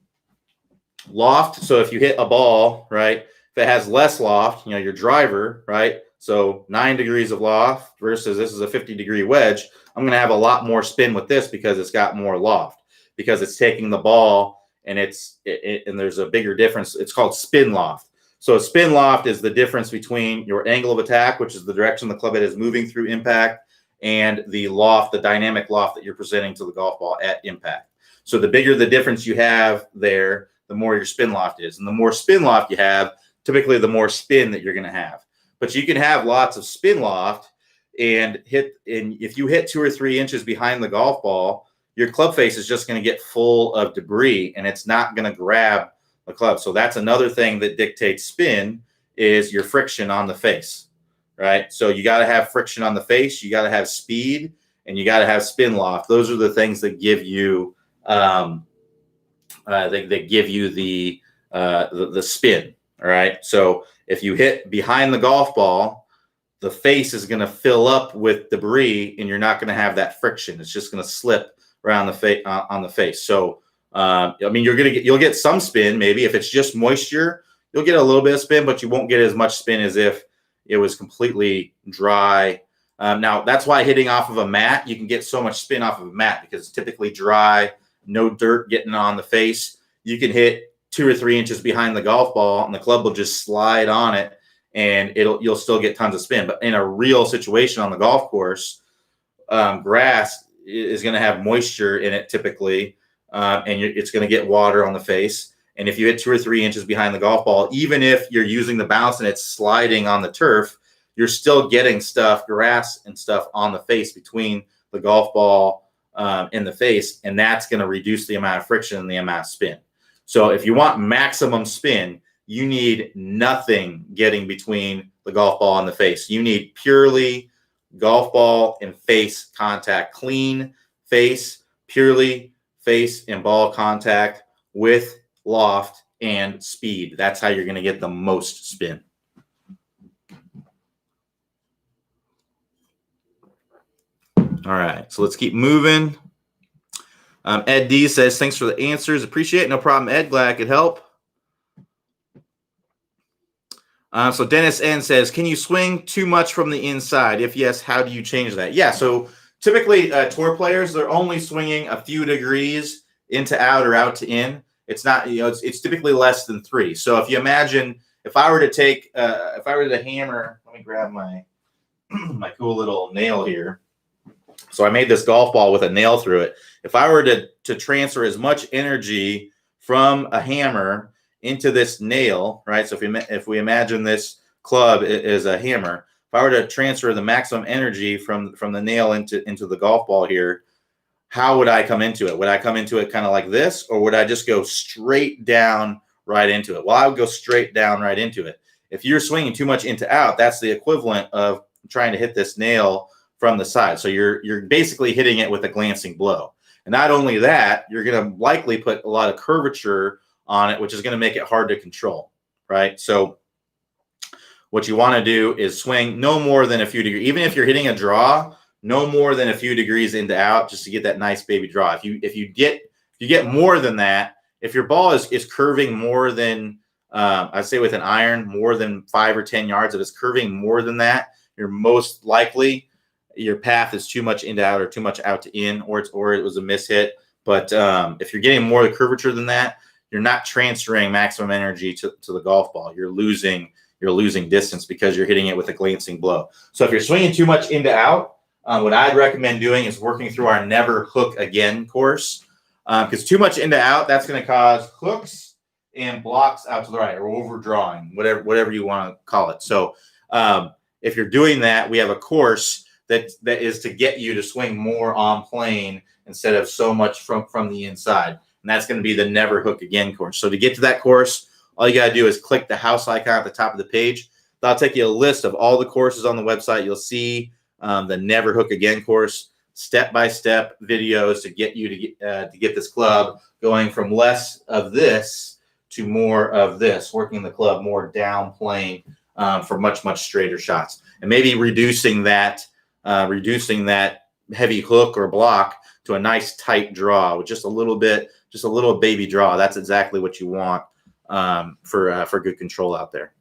loft. So if you hit a ball, right, if it has less loft, your driver, right, So 9 degrees of loft versus this is a 50-degree wedge. I'm going to have a lot more spin with this because it's got more loft, because it's taking the ball and and there's a bigger difference. It's called spin loft. So a spin loft is the difference between your angle of attack, which is the direction the club head is moving through impact, and the loft, the dynamic loft that you're presenting to the golf ball at impact. So the bigger the difference you have there, the more your spin loft is. And the more spin loft you have, typically the more spin that you're going to have. But you can have lots of spin loft and if you hit 2 or 3 inches behind the golf ball, your club face is just going to get full of debris and it's not going to grab the club. So that's another thing that dictates spin is your friction on the face, right? So you got to have friction on the face, you got to have speed, and you got to have spin loft. Those are the things that give you they give you the spin. All right. So if you hit behind the golf ball, the face is going to fill up with debris, and you're not going to have that friction. It's just going to slip around the face on the face. So I mean, you'll get some spin. Maybe if it's just moisture, you'll get a little bit of spin, but you won't get as much spin as if it was completely dry. Now that's why hitting off of a mat, you can get so much spin off of a mat because it's typically dry, no dirt getting on the face. You can hit 2 or 3 inches behind the golf ball and the club will just slide on it and you'll still get tons of spin. But in a real situation on the golf course, grass is going to have moisture in it typically, and it's going to get water on the face. And if you hit 2 or 3 inches behind the golf ball, even if you're using the bounce and it's sliding on the turf, you're still getting grass and stuff on the face between the golf ball and the face, and that's going to reduce the amount of friction and the amount of spin. So if you want maximum spin, you need nothing getting between the golf ball and the face. You need purely golf ball and face contact, clean face, purely face and ball contact with loft and speed. That's how you're going to get the most spin. All right, so let's keep moving. Ed D says, thanks for the answers. Appreciate it. No problem, Ed. Glad I could help. So Dennis N says, can you swing too much from the inside? If yes, how do you change that? Yeah, so typically tour players, they're only swinging a few degrees into out or out to in. It's not, it's typically less than 3. So if you imagine, if I were to hammer, let me grab my my cool little nail here. So I made this golf ball with a nail through it. If I were to transfer as much energy from a hammer into this nail, right? So if we imagine this club is a hammer, if I were to transfer the maximum energy from the nail into the golf ball here, how would I come into it? Would I come into it kind of like this, or would I just go straight down right into it? Well, I would go straight down right into it. If you're swinging too much into out, that's the equivalent of trying to hit this nail from the side. So you're basically hitting it with a glancing blow. And not only that, you're going to likely put a lot of curvature on it, which is going to make it hard to control, right? So what you want to do is swing no more than a few degrees. Even if you're hitting a draw, no more than a few degrees into out, just to get that nice baby draw. If you get more than that, if your ball is curving more than I'd say with an iron more than 5 or 10 yards, if it's curving more than that, you're most likely your path is too much into out or too much out to in, or it was a miss hit. But if you're getting more of the curvature than that, you're not transferring maximum energy to the golf ball. You're losing distance because you're hitting it with a glancing blow. So if you're swinging too much into out, what I'd recommend doing is working through our Never Hook Again course, because too much into out, that's going to cause hooks and blocks out to the right, or overdrawing, whatever you want to call it. So if you're doing that, we have a course that is to get you to swing more on plane instead of so much from the inside. And that's going to be the Never Hook Again course. So to get to that course, all you got to do is click the house icon at the top of the page. That'll take you a list of all the courses on the website. You'll see the Never Hook Again course, step-by-step videos to get you to get this club going from less of this to more of this, working the club more down plane for much, much straighter shots. And maybe reducing that heavy hook or block to a nice tight draw with just a little baby draw. That's exactly what you want for good control out there.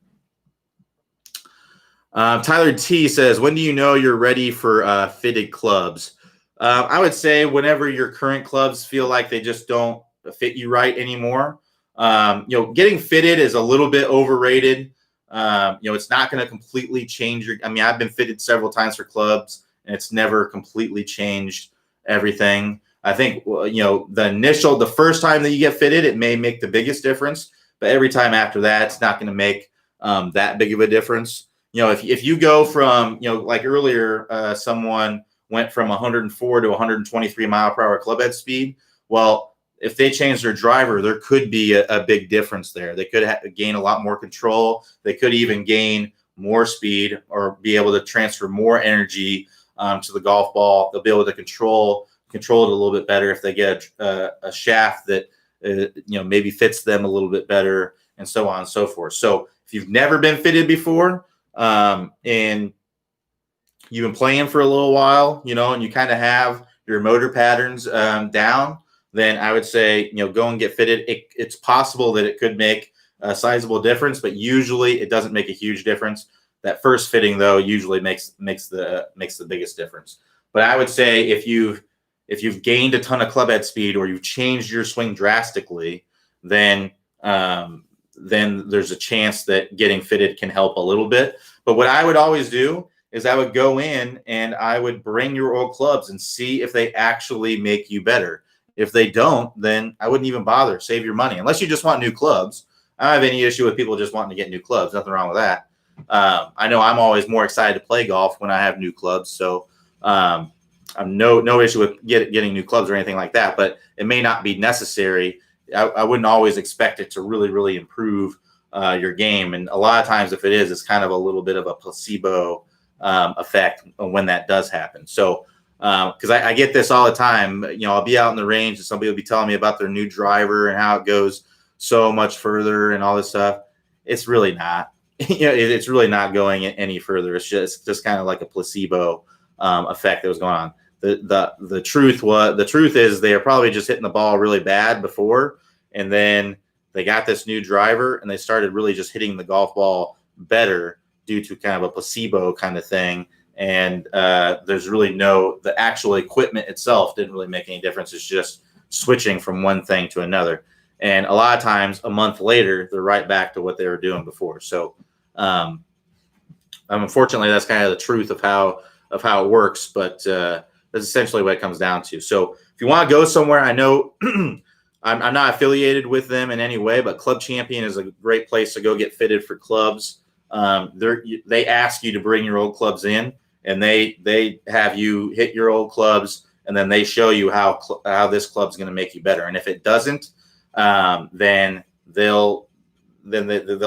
Tyler T says, when do you know you're ready for fitted clubs? I would say whenever your current clubs feel like they just don't fit you right anymore. Getting fitted is a little bit overrated. It's not going to completely change your. I mean, I've been fitted several times for clubs, and it's never completely changed everything. I think the first time that you get fitted, it may make the biggest difference, but every time after that, it's not going to make that big of a difference. If you go from, like earlier, someone went from 104 to 123 mile per hour club head speed. Well, if they change their driver, there could be a big difference there. They could gain a lot more control. They could even gain more speed or be able to transfer more energy to the golf ball. They'll be able to control it a little bit better if they get a shaft that maybe fits them a little bit better, and so on and so forth. So if you've never been fitted before, and you've been playing for a little while, and you kind of have your motor patterns down, then I would say, go and get fitted. It's possible that it could make a sizable difference, but usually it doesn't make a huge difference. That first fitting, though, usually makes the biggest difference. But I would say if you've gained a ton of club head speed or you've changed your swing drastically, then there's a chance that getting fitted can help a little bit. But what I would always do is I would go in and I would bring your old clubs and see if they actually make you better. If they don't, then I wouldn't even bother. Save your money. Unless you just want new clubs. I don't have any issue with people just wanting to get new clubs. Nothing wrong with that. I know I'm always more excited to play golf when I have new clubs. So I'm no issue with getting new clubs or anything like that. But it may not be necessary. I wouldn't always expect it to really, really improve your game. And a lot of times, if it is, it's kind of a little bit of a placebo effect when that does happen. So, because I get this all the time, I'll be out in the range and somebody will be telling me about their new driver and how it goes so much further and all this stuff. It's really not. It's really not going any further. It's just kind of like a placebo effect that was going on. The truth is they are probably just hitting the ball really bad before, and then they got this new driver and they started really just hitting the golf ball better due to kind of a placebo kind of thing. And there's really the actual equipment itself didn't really make any difference. It's just switching from one thing to another. And a lot of times a month later, they're right back to what they were doing before. So unfortunately, that's kind of the truth of how it works. But that's essentially what it comes down to. So if you want to go somewhere, I know I'm not affiliated with them in any way, but Club Champion is a great place to go get fitted for clubs. They ask you to bring your old clubs in, and they have you hit your old clubs, and then they show you how this club's going to make you better. And if it doesn't, then they'll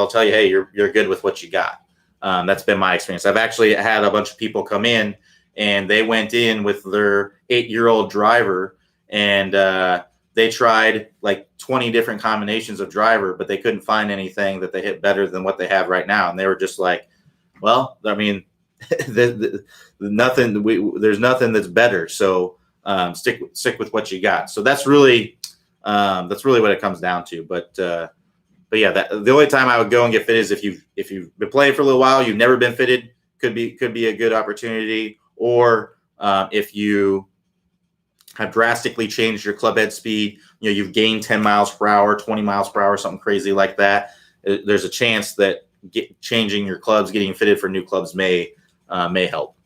tell you, hey, you're good with what you got. That's been my experience. I've actually had a bunch of people come in, and they went in with their 8-year-old driver, and they tried like 20 different combinations of driver, but they couldn't find anything that they hit better than what they have right now. And they were just like, well, I mean, there's nothing that's better. So stick with what you got. So that's really what it comes down to. But yeah, the only time I would go and get fitted is if you've been playing for a little while, you've never been fitted, could be a good opportunity. Or if you have drastically changed your club head speed, you've gained 10 miles per hour, 20 miles per hour, something crazy like that. There's a chance that changing your clubs, getting fitted for new clubs may help.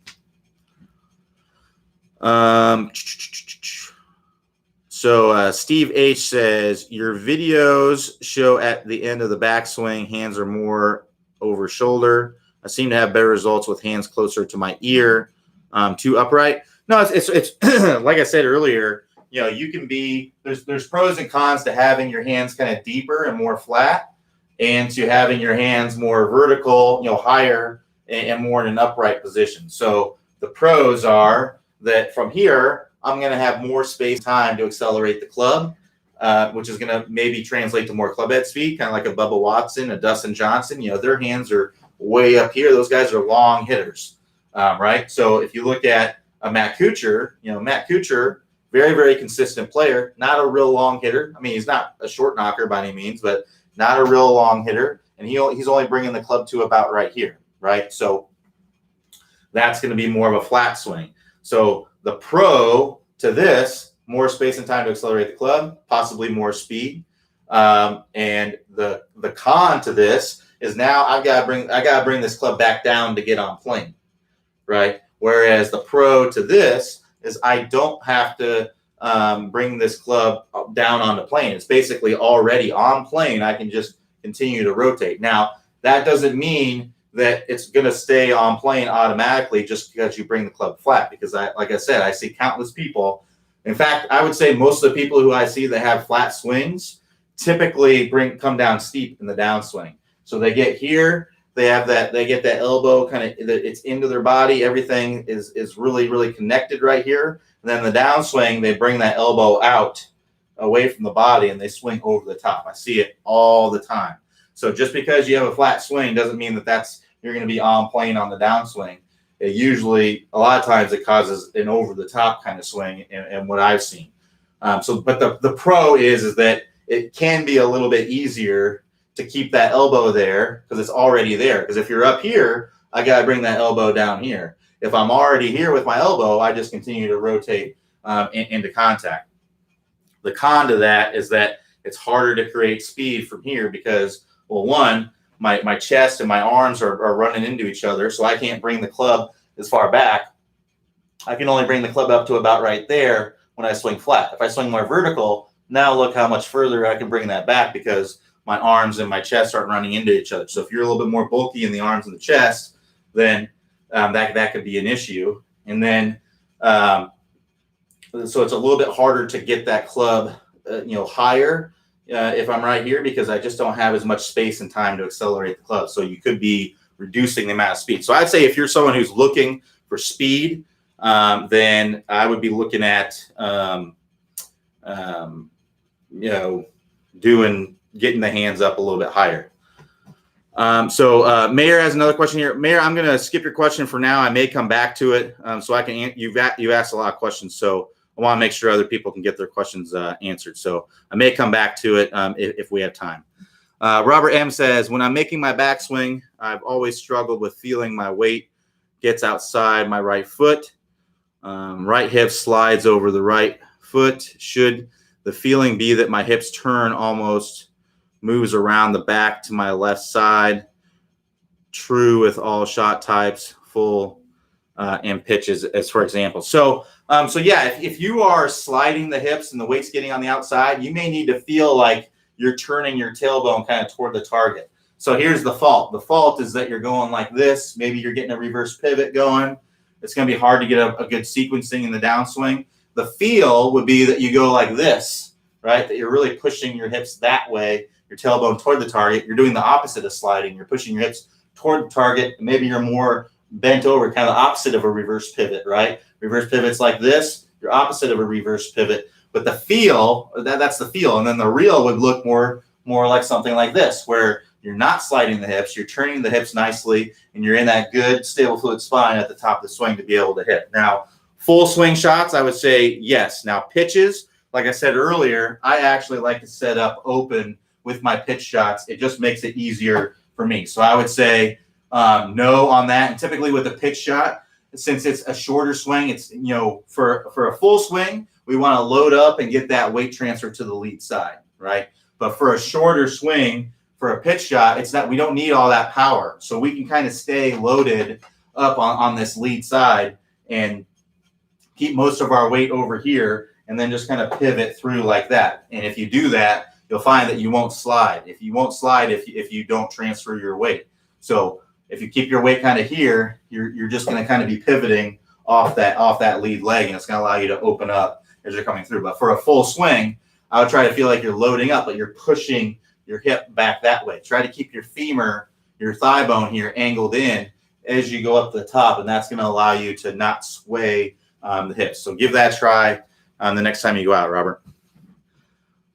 So Steve H says, your videos show at the end of the backswing, hands are more over shoulder. I seem to have better results with hands closer to my ear, too upright. No, it's like I said earlier, you can be, there's pros and cons to having your hands kind of deeper and more flat, and to having your hands more vertical, higher and more in an upright position. So the pros are that from here, I'm going to have more space time to accelerate the club, which is going to maybe translate to more club head speed, kind of like a Bubba Watson, a Dustin Johnson. Their hands are way up here. Those guys are long hitters, right? So if you look at a Matt Kuchar, very, very consistent player, not a real long hitter. I mean, he's not a short knocker by any means, but not a real long hitter. And he's only bringing the club to about right here, right? So That's going to be more of a flat swing. So the pro to this, more space and time to accelerate the club, possibly more speed. And the con to this is now I gotta bring this club back down to get on plane, right? Whereas the pro to this is I don't have to bring this club down on the plane. It's basically already on plane. I can just continue to rotate. Now, that doesn't mean that it's going to stay on plane automatically just because you bring the club flat, because like I said, I see countless people. In fact, I would say most of the people who I see that have flat swings typically come down steep in the downswing. So they get here, they get that elbow kind of, it's into their body. Everything is really, really connected right here. And then the downswing, they bring that elbow out away from the body and they swing over the top. I see it all the time. So just because you have a flat swing doesn't mean that you're going to be on plane on the downswing. It usually, a lot of times, it causes an over the top kind of swing, and what I've seen. But the pro is that it can be a little bit easier to keep that elbow there because it's already there. Because if you're up here, I got to bring that elbow down here. If I'm already here with my elbow, I just continue to rotate into contact. The con to that is that it's harder to create speed from here because, well, one, my chest and my arms are running into each other, so I can't bring the club as far back. I can only bring the club up to about right there when I swing flat. If I swing more vertical, now look how much further I can bring that back because my arms and my chest aren't running into each other. So if you're a little bit more bulky in the arms and the chest, then that could be an issue. And then so it's a little bit harder to get that club higher if I'm right here because I just don't have as much space and time to accelerate the club. So you could be reducing the amount of speed. So I'd say if you're someone who's looking for speed, then I would be looking at getting the hands up a little bit higher. So Mayor has another question here. Mayor, I'm going to skip your question for now. I may come back to it so I can. You've asked a lot of questions, so I want to make sure other people can get their questions answered. So I may come back to it if we have time. Robert M says, when I'm making my backswing, I've always struggled with feeling my weight gets outside my right foot. Right hip slides over the right foot. Should the feeling be that my hips turn almost moves around the back to my left side? True with all shot types, full and pitches, as for example. So yeah, if you are sliding the hips and the weight's getting on the outside, you may need to feel like you're turning your tailbone kind of toward the target. So here's the fault. The fault is that you're going like this. Maybe you're getting a reverse pivot going. It's going to be hard to get a good sequencing in the downswing. The feel would be that you go like this, right? That you're really pushing your hips that way, your tailbone toward the target. You're doing the opposite of sliding. You're pushing your hips toward the target. Maybe you're more bent over, kind of the opposite of a reverse pivot, right? Reverse pivot's like this. You're opposite of a reverse pivot. But the feel, that's the feel. And then the real would look more like something like this, where you're not sliding the hips, you're turning the hips nicely, and you're in that good stable fluid spine at the top of the swing to be able to hit. Now, full swing shots, I would say yes. Now, pitches, like I said earlier, I actually like to set up open with my pitch shots. It just makes it easier for me. So I would say no on that. And typically with a pitch shot, since it's a shorter swing, it's, for a full swing, we want to load up and get that weight transfer to the lead side, right? But for a shorter swing, for a pitch shot, we don't need all that power. So we can kind of stay loaded up on this lead side and keep most of our weight over here and then just kind of pivot through like that. And if you do that, you'll find that you won't slide. If you don't transfer your weight. So if you keep your weight kind of here, you're just going to kind of be pivoting off that lead leg, and it's going to allow you to open up as you're coming through. But for a full swing, I would try to feel like you're loading up, but you're pushing your hip back that way. Try to keep your femur, your thigh bone here angled in as you go up the top, and that's going to allow you to not sway the hips. So give that a try the next time you go out, Robert.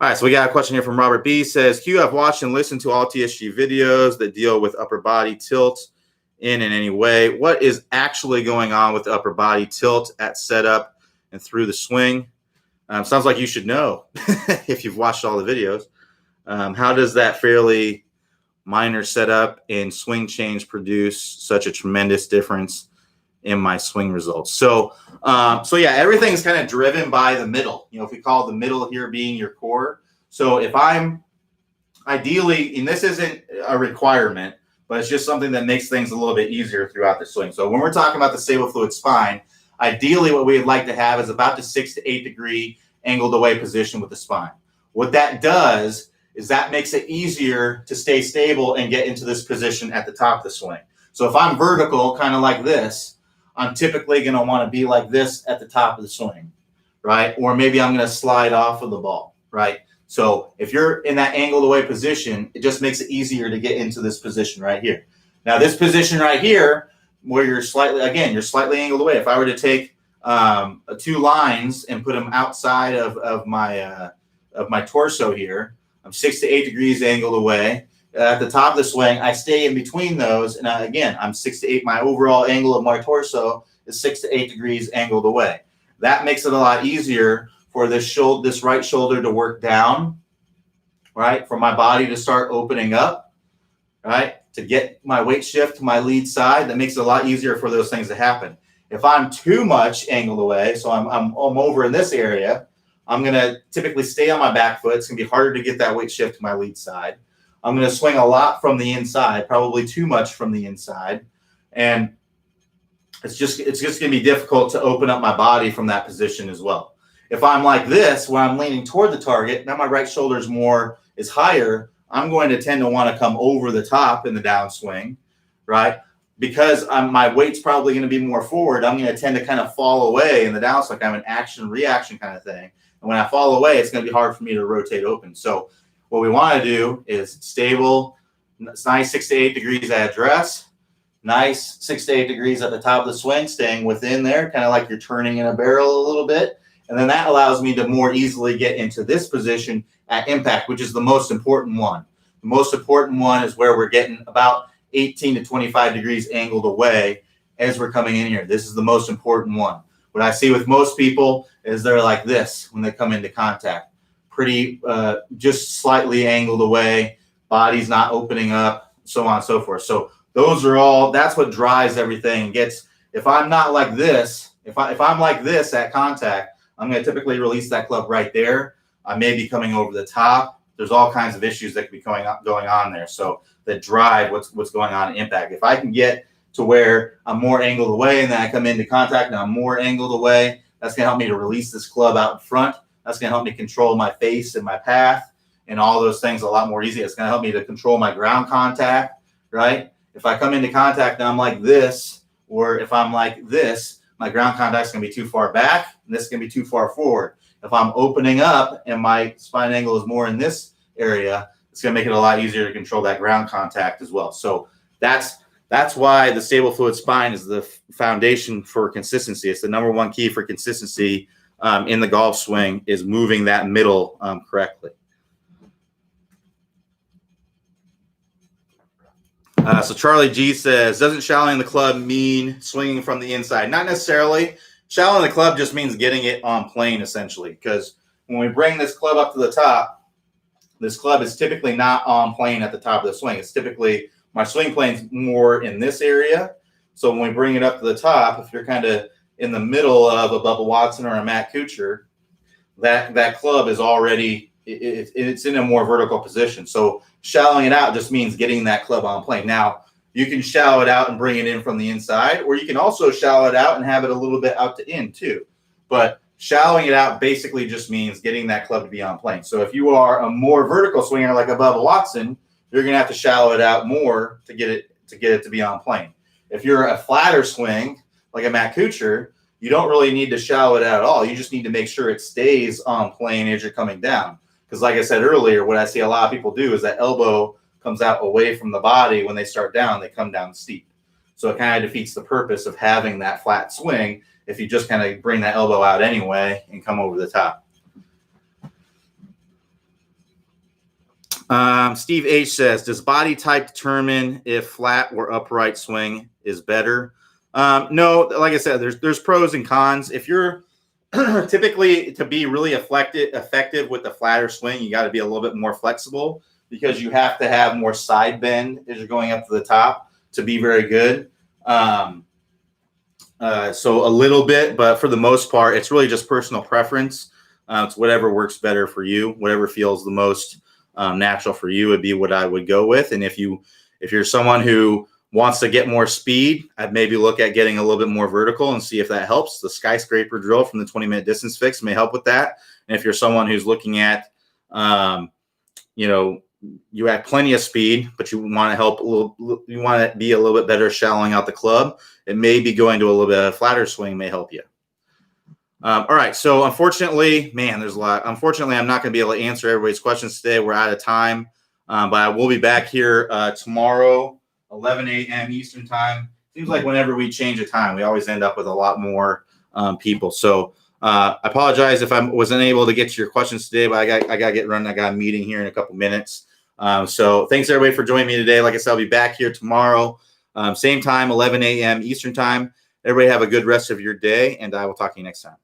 All right, so we got a question here from Robert B. Says, Q, I've watched and listened to all TSG videos that deal with upper body tilt in any way. What is actually going on with the upper body tilt at setup and through the swing? Sounds like you should know if you've watched all the videos. How does that fairly minor setup and swing change produce such a tremendous difference in my swing results. So, yeah, everything's kind of driven by the middle. If we call the middle here being your core. So if I'm ideally, and this isn't a requirement, but it's just something that makes things a little bit easier throughout the swing. So when we're talking about the stable fluid spine, ideally what we'd like to have is about the 6 to 8 degree angled away position with the spine. What that does is that makes it easier to stay stable and get into this position at the top of the swing. So if I'm vertical, kind of like this, I'm typically going to want to be like this at the top of the swing, right? Or maybe I'm going to slide off of the ball, right? So if you're in that angled away position, it just makes it easier to get into this position right here. Now this position right here, where you're slightly angled away. If I were to take 2 lines and put them outside of my torso here, I'm 6 to 8 degrees angled away. At the top of the swing, I stay in between those, and again, I'm 6 to 8. My overall angle of my torso is 6 to 8 degrees angled away. That makes it a lot easier for this right shoulder to work down, right? For my body to start opening up, right? To get my weight shift to my lead side. That makes it a lot easier for those things to happen. If I'm too much angled away, so I'm over in this area, I'm going to typically stay on my back foot. It's going to be harder to get that weight shift to my lead side. I'm going to swing a lot from the inside, probably too much from the inside. And it's just going to be difficult to open up my body from that position as well. If I'm like this, where I'm leaning toward the target, now my right shoulder is higher, I'm going to tend to want to come over the top in the downswing, right? Because my weight's probably going to be more forward, I'm going to tend to kind of fall away in the downswing. I'm an action-reaction kind of thing. And when I fall away, it's going to be hard for me to rotate open. So what we want to do is stable, it's nice 6 to 8 degrees at address, nice 6 to 8 degrees at the top of the swing, staying within there, kind of like you're turning in a barrel a little bit. And then that allows me to more easily get into this position at impact, which is the most important one. The most important one is where we're getting about 18 to 25 degrees angled away as we're coming in here. This is the most important one. What I see with most people is they're like this when they come into contact. Pretty just slightly angled away, body's not opening up, so on and so forth. So that's what drives everything. If I'm not like this, if I'm like this at contact, I'm going to typically release that club right there. I may be coming over the top. There's all kinds of issues that could be going on there. So that drive what's going on in impact. If I can get to where I'm more angled away and then I come into contact and I'm more angled away, that's going to help me to release this club out in front. That's going to help me control my face and my path and all those things a lot more easy. It's going to help me to control my ground contact, right? If I come into contact and I'm like this, or if I'm like this, my ground contact is going to be too far back, and this is going to be too far forward. If I'm opening up and my spine angle is more in this area, it's going to make it a lot easier to control that ground contact as well. So that's why the stable fluid spine is the foundation for consistency. It's the number one key for consistency in the golf swing, is moving that middle correctly. So Charlie G says, doesn't shallowing the club mean swinging from the inside? Not necessarily. Shallowing the club just means getting it on plane, essentially, because when we bring this club up to the top, this club is typically not on plane at the top of the swing. It's typically, my swing plane's more in this area. So when we bring it up to the top, if you're kind of in the middle of a Bubba Watson or a Matt Kuchar, that club is already, it's in a more vertical position. So shallowing it out just means getting that club on plane. Now, you can shallow it out and bring it in from the inside, or you can also shallow it out and have it a little bit out to in too. But shallowing it out basically just means getting that club to be on plane. So if you are a more vertical swinger like a Bubba Watson, you're going to have to shallow it out more to get it to be on plane. If you're a flatter swing like a Matt Kuchar, you don't really need to shallow it out at all. You just need to make sure it stays on plane as you're coming down. Because like I said earlier, what I see a lot of people do is that elbow comes out away from the body. When they start down, they come down steep. So it kind of defeats the purpose of having that flat swing if you just kind of bring that elbow out anyway and come over the top. Steve H says, does body type determine if flat or upright swing is better? No, like I said, there's pros and cons. If you're typically, to be really effective with the flatter swing, you got to be a little bit more flexible, because you have to have more side bend as you're going up to the top to be very good. So a little bit, but for the most part, it's really just personal preference. It's whatever works better for you, whatever feels the most natural for you would be what I would go with. And if you're someone who wants to get more speed, I'd maybe look at getting a little bit more vertical and see if that helps. The skyscraper drill from the 20-minute distance fix may help with that. And if you're someone who's looking at, you have plenty of speed, but you want to help you want to be a little bit better shallowing out the club, it may be going to a little bit of a flatter swing may help you. All right. So unfortunately, there's a lot. Unfortunately, I'm not going to be able to answer everybody's questions today. We're out of time, but I will be back here tomorrow, 11 a.m. Eastern time. Seems like whenever we change a time, we always end up with a lot more people. So I apologize if I wasn't able to get to your questions today, but I got to get running. I got a meeting here in a couple minutes. So thanks everybody for joining me today. Like I said, I'll be back here tomorrow, same time, 11 a.m. Eastern time. Everybody have a good rest of your day, and I will talk to you next time.